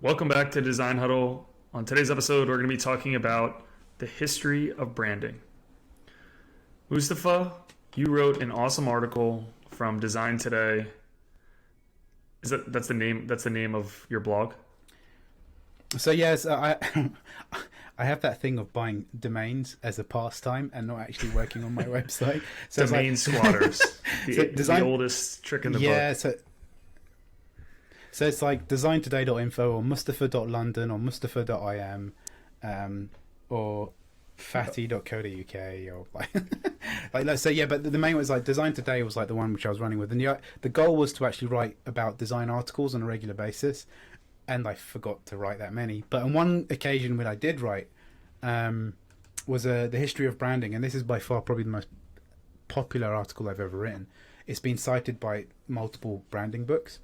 Welcome back to Design Huddle. On today's episode, we're going to be talking about the history of branding. Mustafa, you wrote an awesome article from Design Today. That's the name? That's the name of your blog. So yes, I I have that thing of buying domains as a pastime and not actually working on my website. So Domain squatters, the oldest trick in the book. Yeah, so it's like designtoday.info or mustafa.london or mustafa.im or fatty.co.uk or like so yeah. But the main one was like Design Today was like the one which I was running with, and the goal was to actually write about design articles on a regular basis. And I forgot to write that many. But on one occasion when I did write was the history of branding. And this is by far probably the most popular article I've ever written. It's been cited by multiple branding books.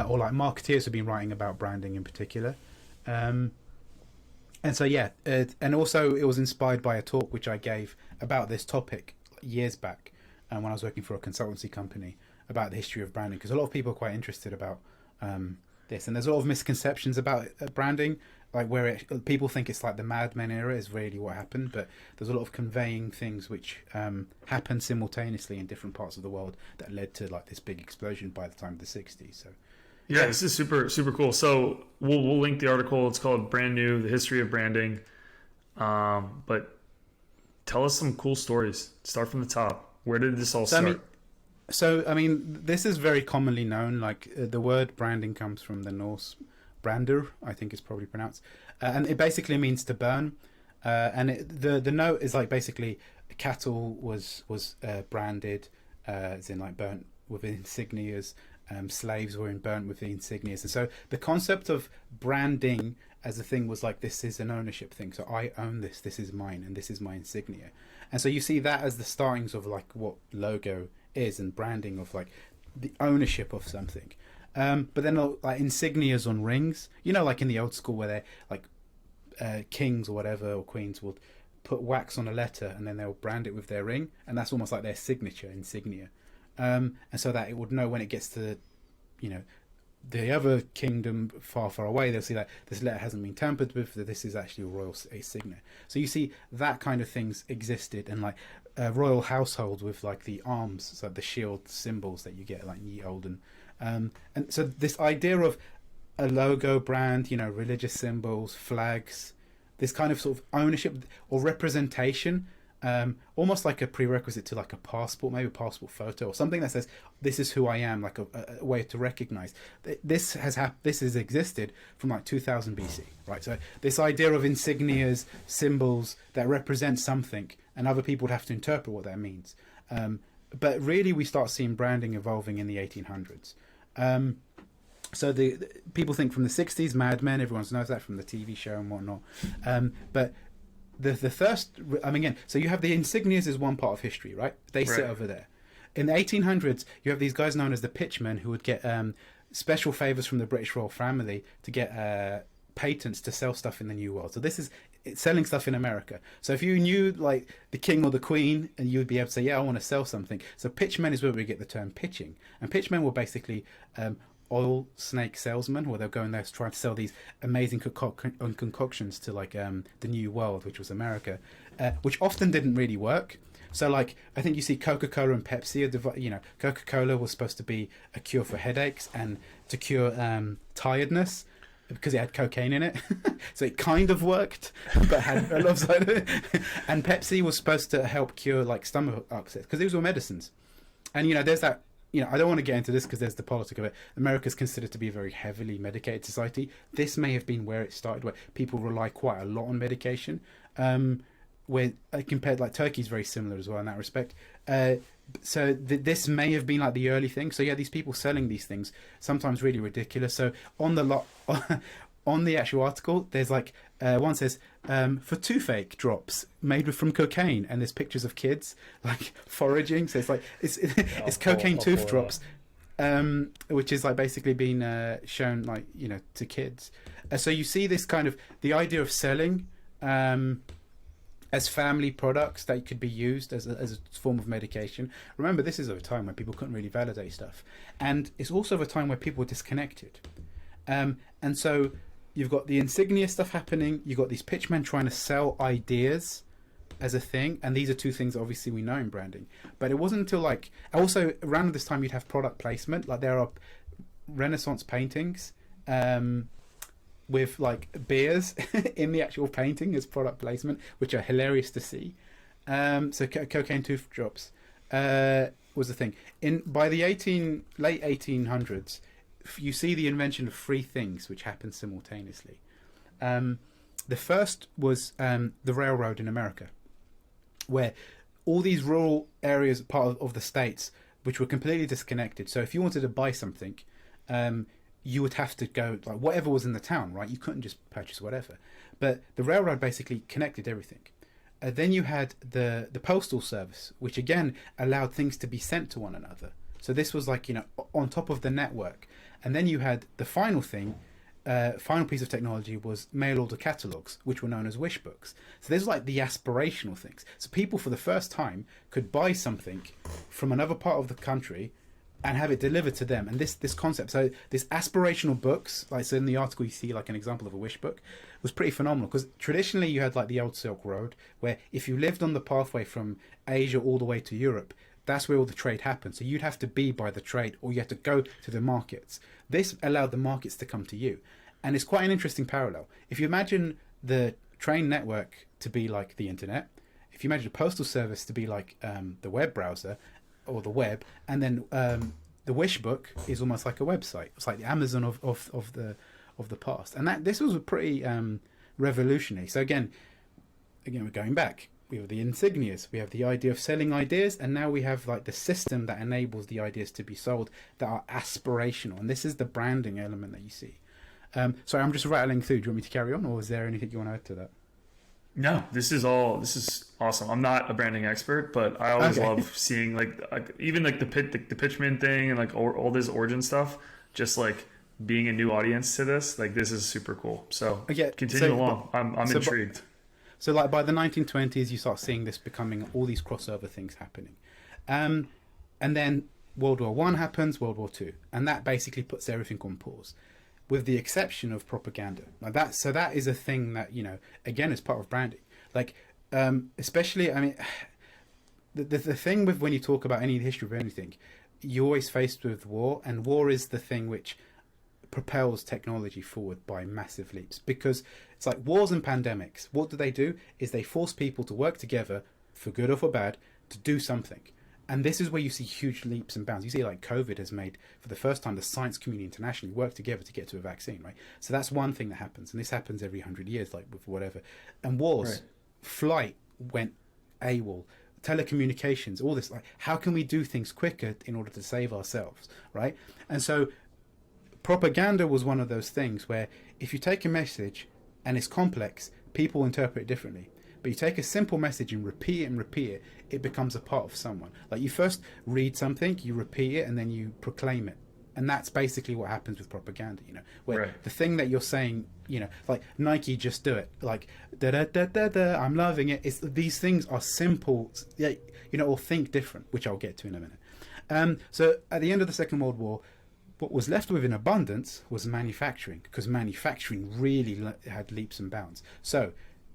Or like marketeers have been writing about branding in particular. And so, yeah. And also it was inspired by a talk which I gave about this topic years back when I was working for a consultancy company about the history of branding. Because a lot of people are quite interested about this, and there's a lot of misconceptions about branding, like where people think it's like the Mad Men era is really what happened, but there's a lot of conveying things which happened simultaneously in different parts of the world that led to like this big explosion by the time of the 60s. So yeah, this is super cool. So we'll link the article. It's called Brand New: The History of Branding. But tell us some cool stories. Start from the top. Where did this all start? I mean, this is very commonly known. Like the word branding comes from the Norse brander, I think it's probably pronounced, and it basically means to burn. And the note is like basically cattle was branded, as in like burnt with insignias. Slaves were burnt with the insignias, and so the concept of branding as a thing was like, this is an ownership thing. So I own this. This is mine, and this is my insignia. And so you see that as the startings of like what logo is and branding of like the ownership of something. But then like insignias on rings, like in the old school where they're like kings or whatever or queens will put wax on a letter and then they'll brand it with their ring, and that's almost like their signature insignia. And so that it would know when it gets to the other kingdom far away, they'll see that this letter hasn't been tampered with, that this is actually a royal signet. So you see that kind of things existed, and like a royal household with like the arms, so the shield symbols that you get like ye olden. And so this idea of a logo brand, religious symbols, flags, this kind of sort of ownership or representation, almost like a prerequisite to like a passport, maybe a passport photo or something that says this is who I am, like a way to recognize this has existed from like 2000 BC, right? So this idea of insignias, symbols that represent something, and other people would have to interpret what that means. But really, we start seeing branding evolving in the 1800s. So the people think from the 60s, Mad Men, everyone knows that from the TV show and whatnot. But the first, again, so you have the insignias as one part of history, right? They sit over there. In the 1800s, you have these guys known as the pitchmen who would get special favors from the British royal family to get patents to sell stuff in the New World. So this is selling stuff in America. So if you knew like the king or the queen, and you would be able to say, yeah, I want to sell something. So pitchmen is where we get the term pitching. And pitchmen were basically oil snake salesmen, where they'll go in there to try to sell these amazing concoctions to like the New World, which was America, which often didn't really work. So like I think you see Coca-Cola and Pepsi, Coca-Cola was supposed to be a cure for headaches and to cure tiredness, because it had cocaine in it. So it kind of worked, but had a lot of side effects. And Pepsi was supposed to help cure like stomach upsets, because these were medicines. And there's that, I don't want to get into this because there's the politics of it. America's considered to be a very heavily medicated society. This may have been where it started, where people rely quite a lot on medication. Where compared, like Turkey's very similar as well in that respect. So this may have been like the early thing. So yeah, these people selling these things, sometimes really ridiculous. So on the actual article, there's like one says for toothache drops made from cocaine, and there's pictures of kids like foraging. So it's like it's cocaine tooth drops, which is like basically being shown like to kids. So you see this kind of the idea of selling as family products that could be used as a form of medication. Remember, this is at a time when people couldn't really validate stuff, and it's also a time where people were disconnected, and so you've got the insignia stuff happening. You've got these pitchmen trying to sell ideas as a thing, and these are two things obviously we know in branding. But it wasn't until like also around this time you'd have product placement. Like there are Renaissance paintings with like beers in the actual painting as product placement, which are hilarious to see. So cocaine tooth drops was the thing. By the late 1800s, you see the invention of three things which happened simultaneously. The first was the railroad in America, where all these rural areas, part of the states, which were completely disconnected. So if you wanted to buy something, you would have to go like whatever was in the town, right? You couldn't just purchase whatever. But the railroad basically connected everything. Then you had the postal service, which again allowed things to be sent to one another. So this was like, on top of the network. And then you had the final thing, final piece of technology was mail order catalogs, which were known as wish books. So there's like the aspirational things. So people for the first time could buy something from another part of the country and have it delivered to them. And this concept, so this aspirational books, like so in the article you see like an example of a wish book, was pretty phenomenal, because traditionally you had like the old Silk Road, where if you lived on the pathway from Asia all the way to Europe, that's where all the trade happened. So you'd have to be by the trade, or you had to go to the markets. This allowed the markets to come to you. And it's quite an interesting parallel. If you imagine the train network to be like the internet, if you imagine the postal service to be like the web browser or the web, and then the wish book is almost like a website. It's like the Amazon of the past. And this was a pretty revolutionary. So again, we're going back. We have the insignias, we have the idea of selling ideas, and now we have like the system that enables the ideas to be sold that are aspirational. And this is the branding element that you see. Sorry, I'm just rattling through. Do you want me to carry on, or is there anything you want to add to that? No, this is awesome. I'm not a branding expert, but I always love seeing like even like the pitchman thing and like all this origin stuff, just like being a new audience to this. Like this is super cool. So continue along. I'm intrigued. So like by the 1920s, you start seeing this becoming all these crossover things happening. And then World War I happens, World War II, and that basically puts everything on pause, with the exception of propaganda. Like that is a thing that, again, is part of branding. Like, especially, I mean, the thing with when you talk about any history of anything, you're always faced with war, and war is the thing which propels technology forward by massive leaps, because it's like wars and pandemics. What do? Is they force people to work together, for good or for bad, to do something. And this is where you see huge leaps and bounds. You see like COVID has made, for the first time, the science community internationally work together to get to a vaccine, right? So that's one thing that happens. And this happens every 100 years, like with whatever. And wars, right. Flight went AWOL, telecommunications, all this. Like, how can we do things quicker in order to save ourselves, right? And so propaganda was one of those things where if you take a message and it's complex, people interpret it differently. But you take a simple message and repeat it, it becomes a part of someone. Like you first read something, you repeat it, and then you proclaim it. And that's basically what happens with propaganda, where right. The thing that you're saying, like Nike, just do it. Like, da-da-da-da-da, I'm loving it. These things are simple, or think different, which I'll get to in a minute. So at the end of the Second World War, what was left with in abundance was manufacturing, because manufacturing really had leaps and bounds. So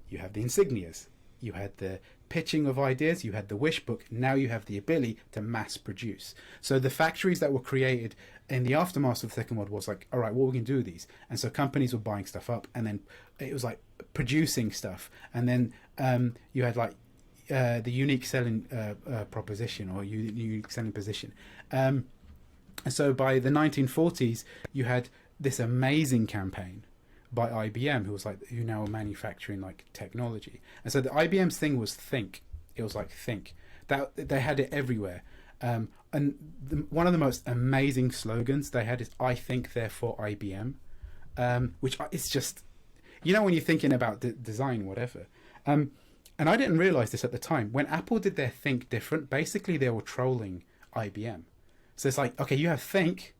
you have the insignias, you had the pitching of ideas, you had the wish book, now you have the ability to mass produce. So the factories that were created in the aftermath of the Second World War was like, all right, what are we going to do with these? And so companies were buying stuff up, and then it was like producing stuff. And then you had like the unique selling proposition, or unique selling position. And so by the 1940s, you had this amazing campaign by IBM, who now are manufacturing like technology. And so the IBM's thing was think. It was like think. That they had it everywhere. And one of the most amazing slogans they had is "I think, therefore IBM," which is just, when you're thinking about design, whatever. And I didn't realize this at the time. When Apple did their think different, basically they were trolling IBM. So it's like, okay, you have think,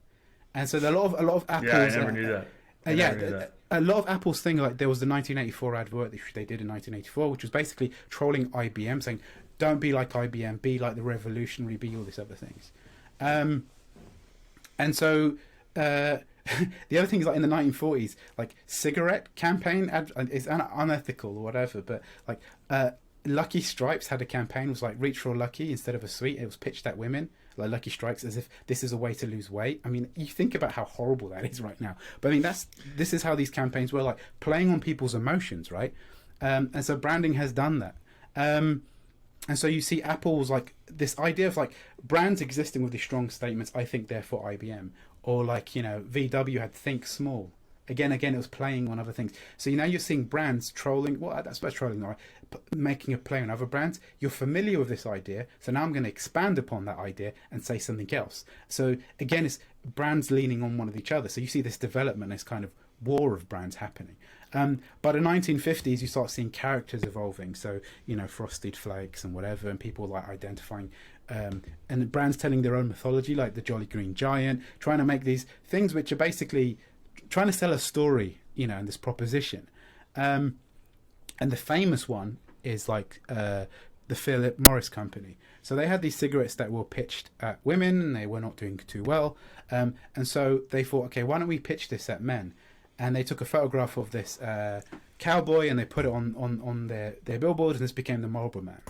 and so a lot of Apple's. Yeah, I never knew that. A lot of Apple's thing, like there was the 1984 advert which they did in 1984, which was basically trolling IBM, saying, "Don't be like IBM, be like the revolutionary, be all these other things." And so the other thing is like in the 1940s, like cigarette campaign is unethical or whatever, but like Lucky Stripes had a campaign, it was like reach for a Lucky instead of a sweet. It was pitched at women, like Lucky Strikes, as if this is a way to lose weight. I mean, you think about how horrible that is right now. But I mean, this is how these campaigns were, like playing on people's emotions, right? And so branding has done that. And so you see Apple's like this idea of like brands existing with these strong statements, I think therefore IBM, or like, you know, VW had think small. Again, it was playing on other things. So now you're seeing brands trolling. Well, that's about trolling, right? Making a play on other brands. You're familiar with this idea, so now I'm going to expand upon that idea and say something else. So again, it's brands leaning on one of each other. So you see this development, this kind of war of brands happening. By the 1950s, you start seeing characters evolving. So, you know, Frosted Flakes and whatever, and people like identifying and brands telling their own mythology, like the Jolly Green Giant, trying to make these things which are basically trying to sell a story, you know, and this proposition. And the famous one is like the Philip Morris Company. So they had these cigarettes that were pitched at women and they were not doing too well. And so they thought, okay, why don't we pitch this at men? And they took a photograph of this cowboy and they put it on their billboard, and this became the Marlboro Man.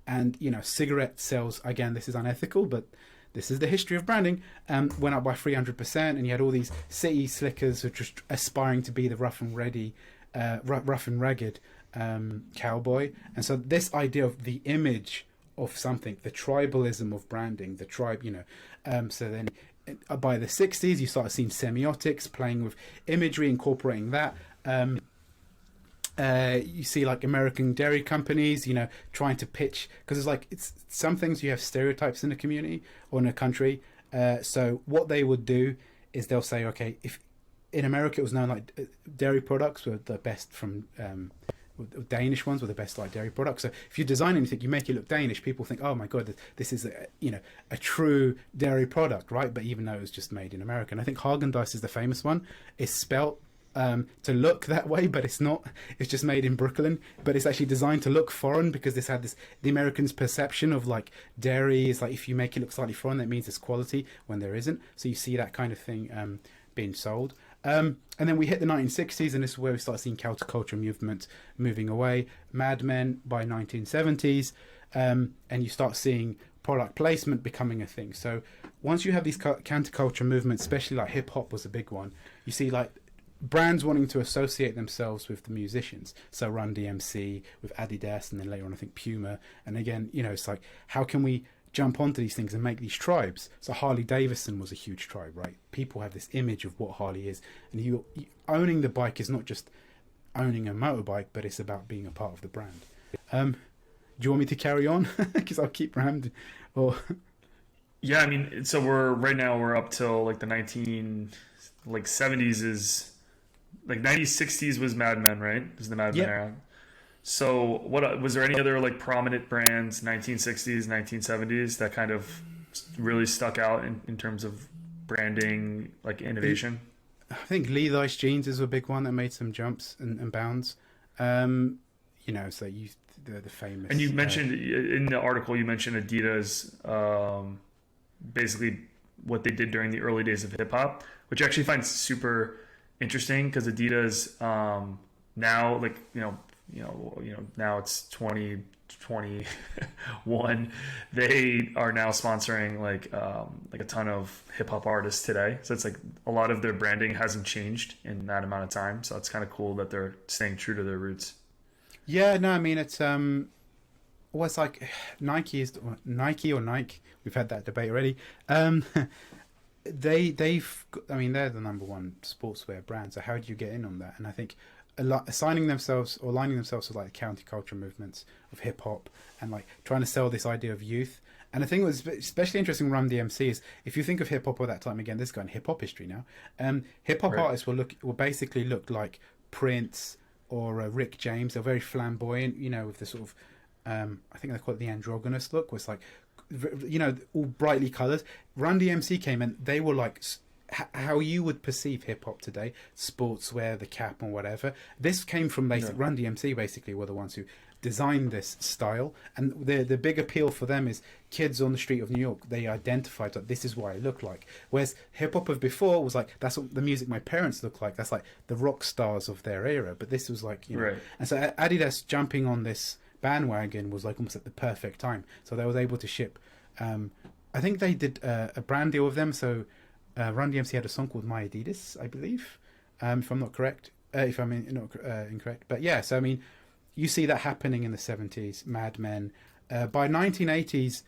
And, you know, cigarette sales, again, this is unethical, but this is the history of branding, went up by 300%, and you had all these city slickers who were just aspiring to be the rough and ragged cowboy. And so this idea of the image of something, the tribalism of branding, the tribe, you know. So then by the 60s, you start seeing semiotics, playing with imagery, incorporating that. You see like American dairy companies, you know, trying to pitch, because it's some things you have stereotypes in a community or in a country. So what they would do is they'll say, okay, if in America it was known like dairy products were the best from Danish ones were the best like dairy products. So if you design anything, you make it look Danish, people think, oh my god, this is a true dairy product, right? But even though it was just made in America, and I think Haagen-Dazs is the famous one. It's spelt to look that way, but it's not. It's just made in Brooklyn, but it's actually designed to look foreign, because this had the Americans' perception of like dairy is like, if you make it look slightly foreign, that means it's quality when there isn't. So you see that kind of thing being sold. And then we hit the 1960s, and this is where we start seeing counterculture movement moving away. Mad Men by 1970s, and you start seeing product placement becoming a thing. So once you have these counterculture movements, especially like hip hop was a big one, you see like brands wanting to associate themselves with the musicians. So Run DMC with Adidas, and then later on I think Puma. And again, you know, it's like, how can we jump onto these things and make these tribes? So Harley Davidson was a huge tribe, right? People have this image of what Harley is, and you owning the bike is not just owning a motorbike, but it's about being a part of the brand. Do you want me to carry on? Because I'll keep rambling. Or yeah, I mean, so we're up till like the 70s is like 90s, 60s was Mad Men, right? It was the Mad Men era. So what was there any other like prominent brands 1960s, 1970s that kind of really stuck out in terms of branding, like innovation? I think Levi's jeans is a big one that made some jumps and bounds. You know, so the famous. And you mentioned in the article, you mentioned Adidas, basically what they did during the early days of hip hop, which I actually find super interesting, because Adidas now, like now it's 2021. They are now sponsoring like a ton of hip hop artists today. So it's like a lot of their branding hasn't changed in that amount of time. So it's kind of cool that they're staying true to their roots. Yeah, no, I mean it's it's like Nike or Nike. We've had that debate already. They're the number one sportswear brand. So how do you get in on that? And I think aligning themselves with like counterculture movements of hip hop, and like trying to sell this idea of youth. And the thing that was especially interesting with Run DMC is, if you think of hip hop at that time, again, this is going hip hop history now. Hip hop artists will basically look like Prince or Rick James. They're very flamboyant, you know, with the sort of I think they call it the androgynous look, where it's like, you know, all brightly coloured. Run DMC came and they were like how you would perceive hip hop today, sportswear, the cap and whatever. This came from Run DMC basically were the ones who designed this style, and the big appeal for them is kids on the street of New York. They identified that this is what I look like. Whereas hip hop of before was like, that's what the music my parents look like. That's like the rock stars of their era. But this was like, you know, Right. and so Adidas jumping on this bandwagon was like almost at the perfect time. So they was able to ship. I think they did a brand deal with them. So Run DMC had a song called My Adidas, I believe, if I'm not correct. If I'm not incorrect, but yeah. So I mean, you see that happening in the 70s, Mad Men. By 1980s,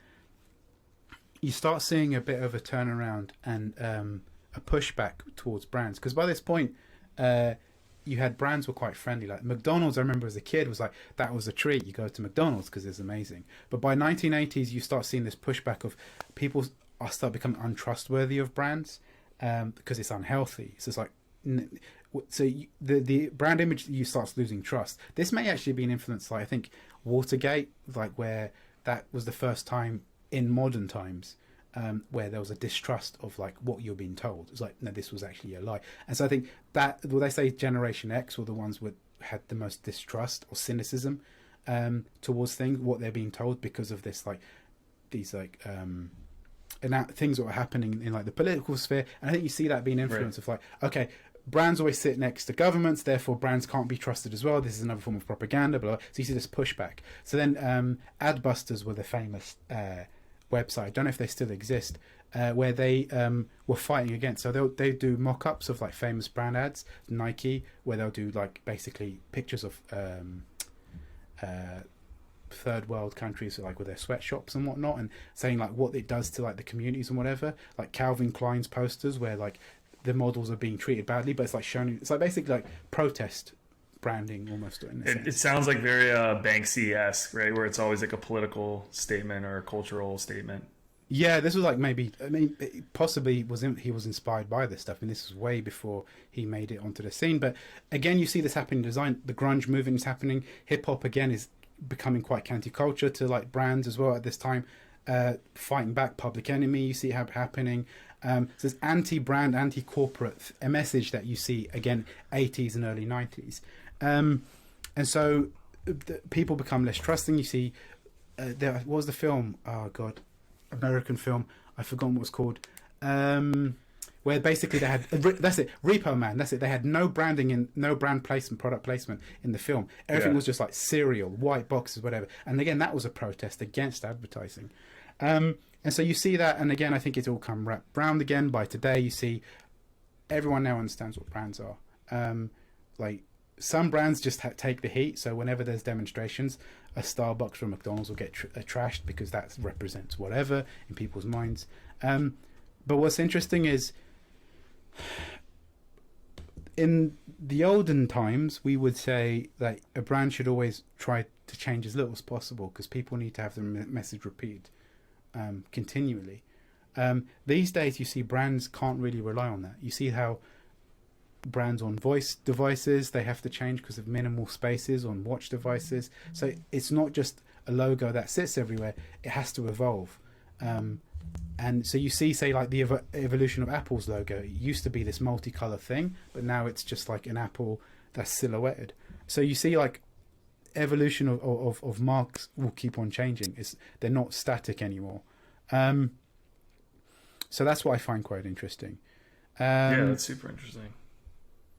you start seeing a bit of a turnaround and a pushback towards brands. Because by this point, you had brands were quite friendly. Like McDonald's, I remember as a kid, was like, that was a treat. You go to McDonald's because it's amazing. But by 1980s, you start seeing this pushback of people start becoming untrustworthy of brands because it's unhealthy. So it's like... the brand image, you start losing trust. This may actually be an influence, like I think Watergate, like where that was the first time in modern times where there was a distrust of like what you're being told. It's like, no, this was actually a lie. And so I think that, well, they say Generation X were the ones with had the most distrust or cynicism towards things, what they're being told, because of this, like these like and things that were happening in like the political sphere. And I think you see that being influence of like, okay, brands always sit next to governments, therefore brands can't be trusted as well. This is another form of propaganda, blah, blah. So you see this pushback. So then Adbusters were the famous website, I don't know if they still exist, where they were fighting against. So they do mock-ups of like famous brand ads, Nike, where they'll do like basically pictures of third world countries, like with their sweatshops and whatnot, and saying like what it does to like the communities and whatever. Like Calvin Klein's posters where like the models are being treated badly, but it's like showing, it's like basically like protest branding almost. It sounds like very Banksy-esque, right? Where it's always like a political statement or a cultural statement. Yeah, this was like maybe, I mean, possibly he was inspired by this stuff. I mean, this was way before he made it onto the scene. But again, you see this happening in design. The grunge movement is happening. Hip hop again is becoming quite counterculture to like brands as well at this time. Fighting back Public Enemy, you see it happening. So there's anti-brand, anti-corporate, a message that you see again 80s and early 90s. And so people become less trusting. You see, what was the film? Oh God, American film. I've forgotten what it was called. Where basically they had that's it, Repo Man. That's it. They had no branding and no brand placement, product placement in the film. Everything was just like cereal, white boxes, whatever. And again, that was a protest against advertising. And so you see that, and again, I think it's all come wrapped round again by today. You see, everyone now understands what brands are. Like some brands just take the heat. So whenever there's demonstrations, a Starbucks or a McDonald's will get trashed because that represents whatever in people's minds. But what's interesting is, in the olden times, we would say that a brand should always try to change as little as possible because people need to have the message repeated continually. These days, you see brands can't really rely on that. You see how brands on voice devices, they have to change because of minimal spaces on watch devices. So it's not just a logo that sits everywhere. It has to evolve. And so you see, say, like the evolution of Apple's logo. It used to be this multicolour thing, but now it's just like an apple that's silhouetted. So you see, like, evolution of marks will keep on changing. They're not static anymore. So that's what I find quite interesting. Yeah, that's super interesting.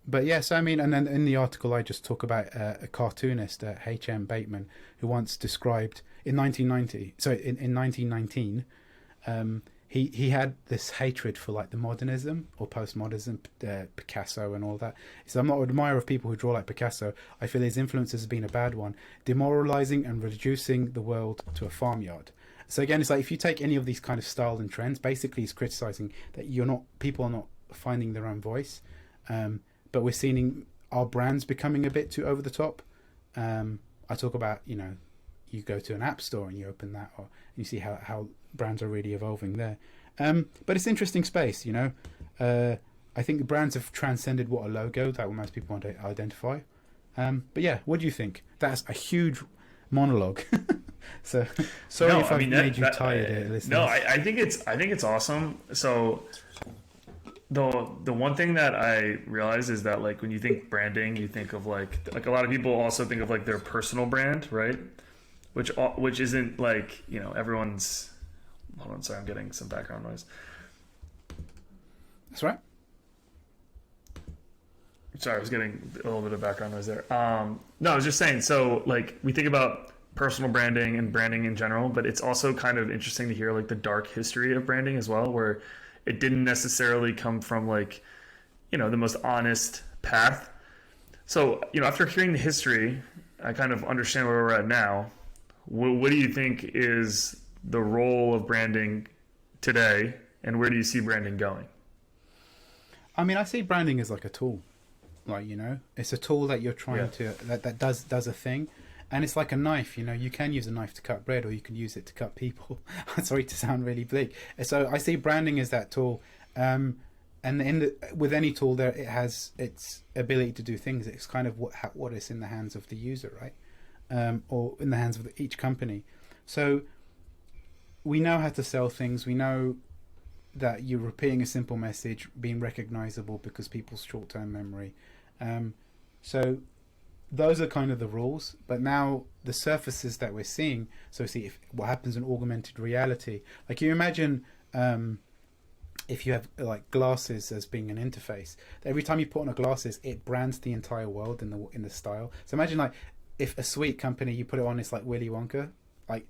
But yes, I mean, and then in the article I just talk about a cartoonist, H.M. Bateman, who once described in 1919, he had this hatred for like the modernism or postmodernism, Picasso and all that. He said, I'm not an admirer of people who draw like Picasso. I feel his influence has been a bad one, demoralizing and reducing the world to a farmyard. So again, it's like if you take any of these kind of style and trends, basically he's criticizing that people are not finding their own voice. But we're seeing our brands becoming a bit too over the top. I talk about, you go to an app store and you open that, or you see how brands are really evolving there. But it's interesting space, I think the brands have transcended what a logo that most people want to identify. But yeah, what do you think? That's a huge monologue. So sorry made you tired listening. No, I think it's awesome. So The one thing that I realize is that like when you think branding, you think of like a lot of people also think of like their personal brand, right? Which isn't like, you know, everyone's. Hold on, sorry, I'm getting some background noise. That's right. Sorry, I was getting a little bit of background noise there. No, I was just saying. So like we think about personal branding and branding in general, but it's also kind of interesting to hear like the dark history of branding as well, where it didn't necessarily come from like, you know, the most honest path. So, you know, after hearing the history, I kind of understand where we're at now. What do you think is the role of branding today, and where do you see branding going? I mean, I see branding as like a tool. Like, you know, it's a tool that you're trying to that does a thing, and it's like a knife. You know, you can use a knife to cut bread, or you can use it to cut people. Sorry to sound really bleak. So I see branding as that tool, and with any tool, there it has its ability to do things. It's kind of what is in the hands of the user, right, or in the hands of each company. So we know how to sell things. We know that you're repeating a simple message, being recognizable because people's short-term memory. So those are kind of the rules. But now the surfaces that we're seeing, so see what happens in augmented reality. Like you imagine if you have like glasses as being an interface, every time you put on a glasses, it brands the entire world in the style. So imagine like if a sweet company, you put it on, it's like Willy Wonka, like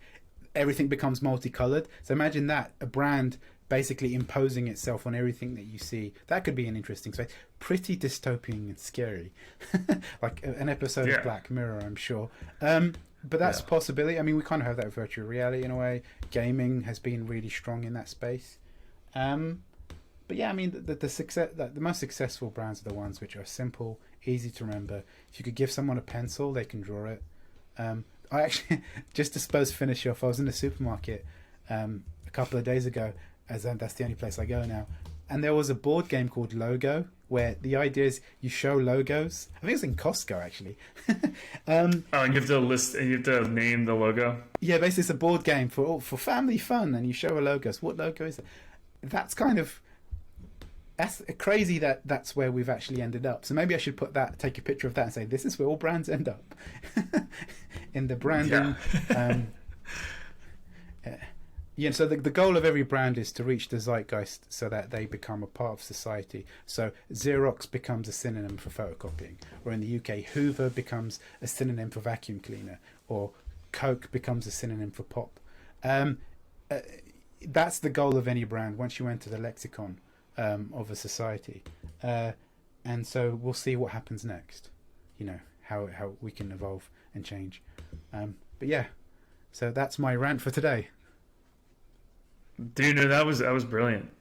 everything becomes multicolored. So imagine that, a brand basically imposing itself on everything that you see. That could be an interesting space. Pretty dystopian and scary. Like an episode of Black Mirror, I'm sure. But that's a possibility. I mean, we kind of have that virtual reality in a way. Gaming has been really strong in that space. But yeah, I mean, the most successful brands are the ones which are simple, easy to remember. If you could give someone a pencil, they can draw it. I actually, just to finish off, I was in the supermarket a couple of days ago, as that's the only place I go now, and there was a board game called Logo, where the idea is you show logos. I think it's in Costco actually. And you have to you have to name the logo. Yeah, basically it's a board game for family fun, and you show a logo. So what logo is it? That's crazy that's where we've actually ended up. So maybe I should take a picture of that and say this is where all brands end up in the branding. Yeah. So the goal of every brand is to reach the zeitgeist so that they become a part of society. So Xerox becomes a synonym for photocopying, or in the UK, Hoover becomes a synonym for vacuum cleaner, or Coke becomes a synonym for pop. That's the goal of any brand once you enter the lexicon of a society. And so we'll see what happens next, you know, how we can evolve and change. But yeah, so that's my rant for today. Dude, no, that was brilliant.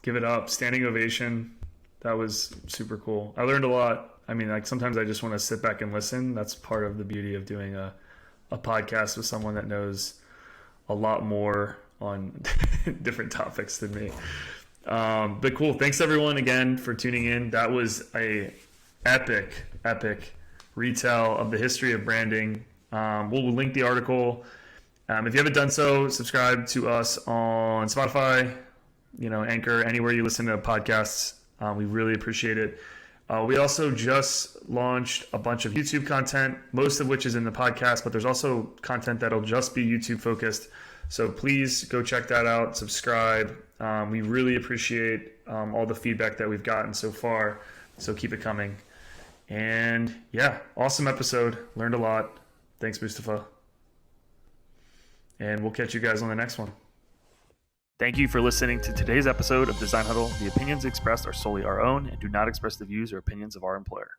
Give it up. Standing ovation. That was super cool. I learned a lot. I mean, like sometimes I just want to sit back and listen. That's part of the beauty of doing a podcast with someone that knows a lot more on different topics than me. But cool. Thanks everyone again for tuning in. That was a epic retell of the history of branding. We'll link the article. If you haven't done so, subscribe to us on Spotify, you know, Anchor, anywhere you listen to podcasts. We really appreciate it. We also just launched a bunch of YouTube content, most of which is in the podcast, but there's also content that'll just be YouTube focused. So please go check that out, subscribe. We really appreciate all the feedback that we've gotten so far. So keep it coming. And yeah, awesome episode. Learned a lot. Thanks, Mustafa. And we'll catch you guys on the next one. Thank you for listening to today's episode of Design Huddle. The opinions expressed are solely our own and do not express the views or opinions of our employer.